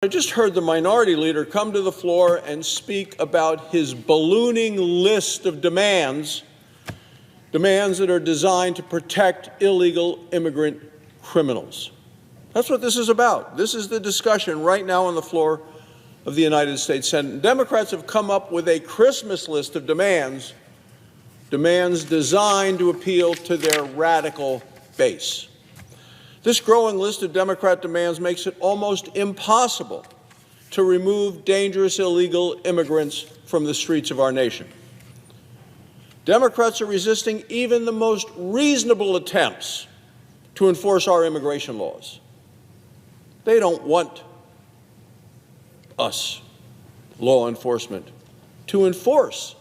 I just heard the minority leader come to the floor and speak about his ballooning list of demands that are designed to protect illegal immigrant criminals. That's what this is about. This is the discussion right now on the floor of the United States Senate. And Democrats have come up with a Christmas list of demands designed to appeal to their radical base. This growing list of Democrat demands makes it almost impossible to remove dangerous illegal immigrants from the streets of our nation. Democrats are resisting even the most reasonable attempts to enforce our immigration laws. They don't want us, law enforcement, to enforce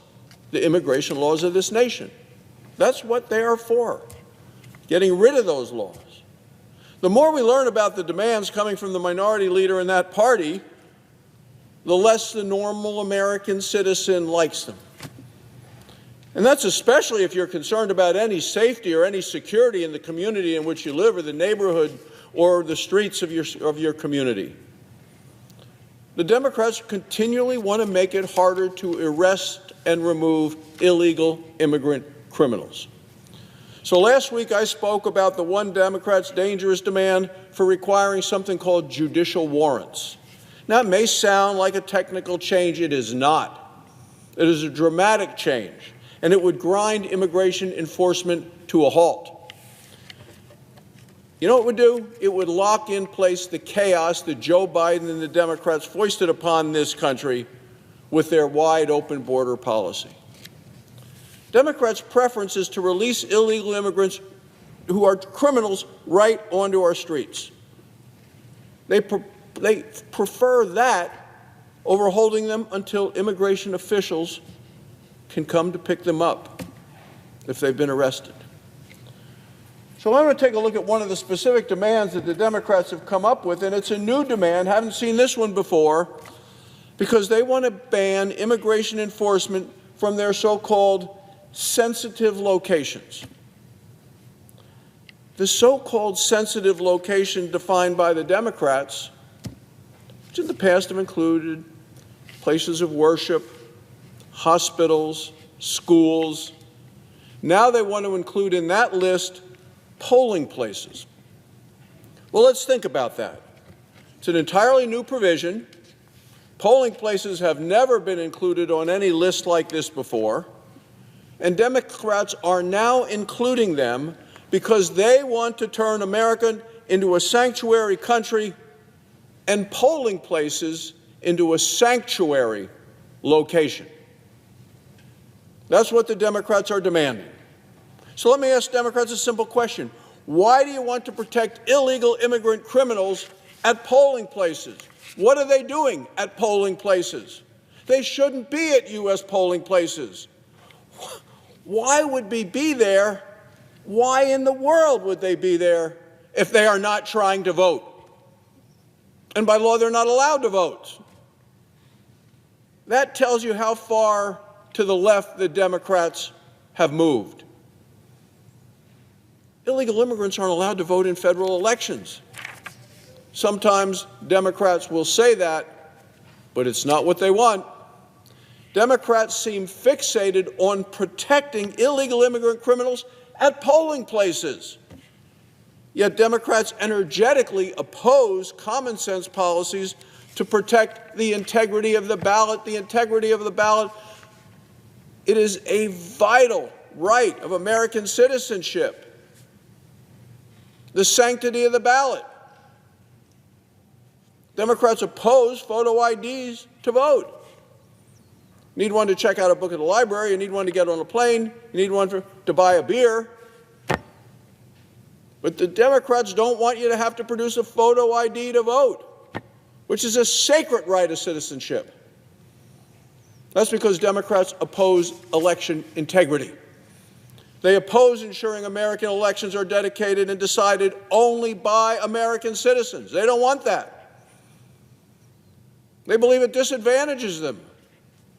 the immigration laws of this nation. That's what they are for, getting rid of those laws. The more we learn about the demands coming from the minority leader in that party, the less the normal American citizen likes them. And that's especially if you're concerned about any safety or any security in the community in which you live, or the neighborhood or the streets of your community. The Democrats continually want to make it harder to arrest and remove illegal immigrant criminals. So last week I spoke about the one Democrat's dangerous demand for requiring something called judicial warrants. Now, it may sound like a technical change. It is not. It is a dramatic change, and it would grind immigration enforcement to a halt. You know what it would do? It would lock in place the chaos that Joe Biden and the Democrats foisted upon this country with their wide-open border policy. Democrats' preference is to release illegal immigrants who are criminals right onto our streets. They prefer that over holding them until immigration officials can come to pick them up if they've been arrested. So I'm going to take a look at one of the specific demands that the Democrats have come up with, and it's a new demand. Haven't seen this one before, because they want to ban immigration enforcement from their so-called sensitive locations. The so-called sensitive location defined by the Democrats, which in the past have included places of worship, hospitals, schools. Now they want to include in that list polling places. Well, let's think about that. It's an entirely new provision. Polling places have never been included on any list like this before. And Democrats are now including them because they want to turn America into a sanctuary country and polling places into a sanctuary location. That's what the Democrats are demanding. So let me ask Democrats a simple question. Why do you want to protect illegal immigrant criminals at polling places? What are they doing at polling places? They shouldn't be at U.S. polling places. Why would they be there? Why in the world would they be there if they are not trying to vote? And by law, they're not allowed to vote. That tells you how far to the left the Democrats have moved. Illegal immigrants aren't allowed to vote in federal elections. Sometimes Democrats will say that, but it's not what they want. Democrats seem fixated on protecting illegal immigrant criminals at polling places. Yet Democrats energetically oppose common sense policies to protect the integrity of the ballot. The integrity of the ballot, it is a vital right of American citizenship. The sanctity of the ballot. Democrats oppose photo IDs to vote. You need one to check out a book at the library. You need one to get on a plane. You need one to buy a beer. But the Democrats don't want you to have to produce a photo ID to vote, which is a sacred right of citizenship. That's because Democrats oppose election integrity. They oppose ensuring American elections are dedicated and decided only by American citizens. They don't want that. They believe it disadvantages them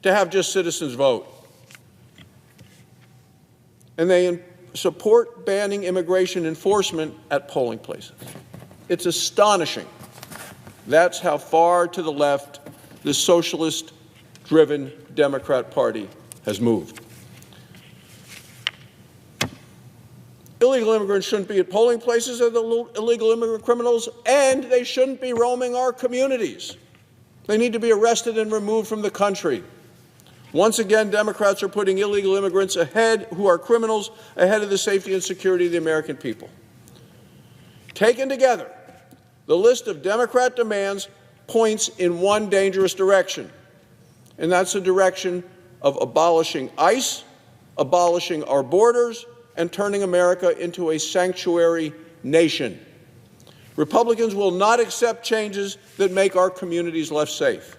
to have just citizens vote. And they support banning immigration enforcement at polling places. It's astonishing That's how far to the left the socialist-driven Democrat Party has moved. Illegal immigrants shouldn't be at polling places as illegal immigrant criminals, and they shouldn't be roaming our communities. They need to be arrested and removed from the country. Once again, Democrats are putting illegal immigrants ahead, who are criminals, ahead of the safety and security of the American people. Taken together, the list of Democrat demands points in one dangerous direction, and that's the direction of abolishing ICE, abolishing our borders, and turning America into a sanctuary nation. Republicans will not accept changes that make our communities less safe.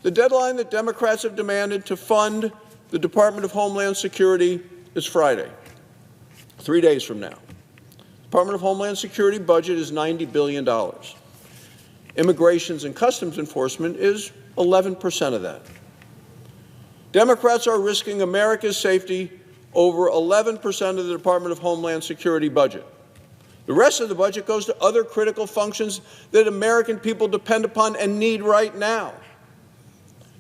The deadline that Democrats have demanded to fund the Department of Homeland Security is Friday, 3 days from now. The Department of Homeland Security budget is $90 billion. Immigrations and Customs Enforcement is 11% of that. Democrats are risking America's safety over 11% of the Department of Homeland Security budget. The rest of the budget goes to other critical functions that American people depend upon and need right now.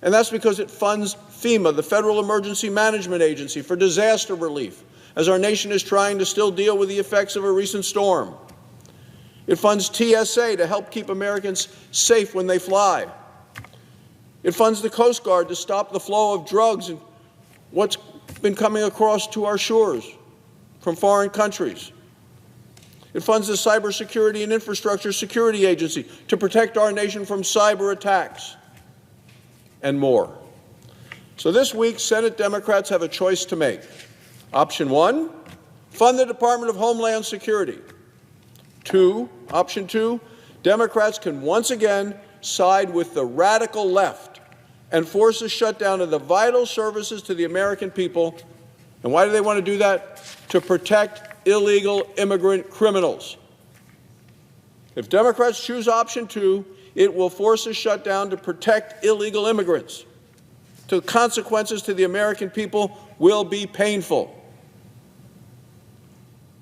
And that's because it funds FEMA, the Federal Emergency Management Agency, for disaster relief, as our nation is trying to still deal with the effects of a recent storm. It funds TSA to help keep Americans safe when they fly. It funds the Coast Guard to stop the flow of drugs and what's been coming across to our shores from foreign countries. It funds the Cybersecurity and Infrastructure Security Agency to protect our nation from cyber attacks and more. So this week, Senate Democrats have a choice to make. Option one, fund the Department of Homeland Security. Option two, Democrats can once again side with the radical left and force a shutdown of the vital services to the American people. And why do they want to do that? To protect illegal immigrant criminals. If Democrats choose option two, it will force a shutdown to protect illegal immigrants. The consequences to the American people will be painful.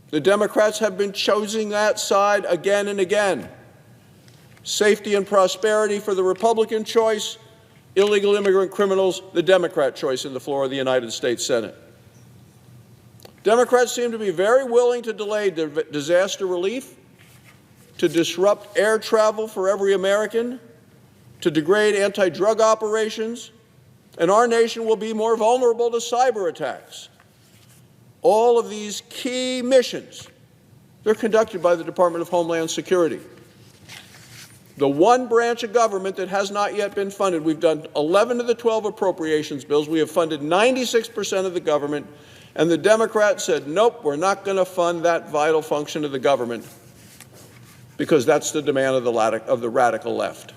The Democrats have been choosing that side again and again. Safety and prosperity for the Republican choice, illegal immigrant criminals, the Democrat choice in the floor of the United States Senate. Democrats seem to be very willing to delay disaster relief, to disrupt air travel for every American, to degrade anti-drug operations, and our nation will be more vulnerable to cyber attacks. All of these key missions, they're conducted by the Department of Homeland Security. The one branch of government that has not yet been funded. We've done 11 of the 12 appropriations bills. We have funded 96% of the government, and the Democrats said, nope, we're not going to fund that vital function of the government because that's the demand of the radical left.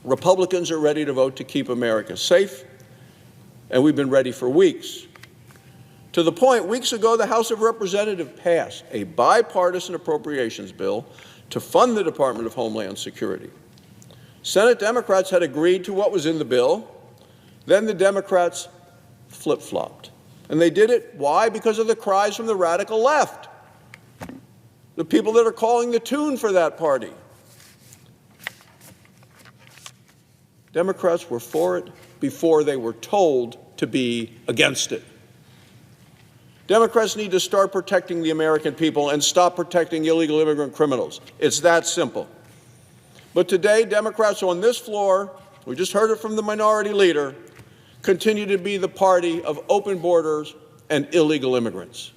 Republicans are ready to vote to keep America safe, and we've been ready for weeks. To the point, weeks ago, the House of Representatives passed a bipartisan appropriations bill to fund the Department of Homeland Security. Senate Democrats had agreed to what was in the bill. Then the Democrats flip-flopped. And they did it, why? Because of the cries from the radical left, the people that are calling the tune for that party. Democrats were for it before they were told to be against it. Democrats need to start protecting the American people and stop protecting illegal immigrant criminals. It's that simple. But today, Democrats on this floor, we just heard it from the minority leader, continue to be the party of open borders and illegal immigrants.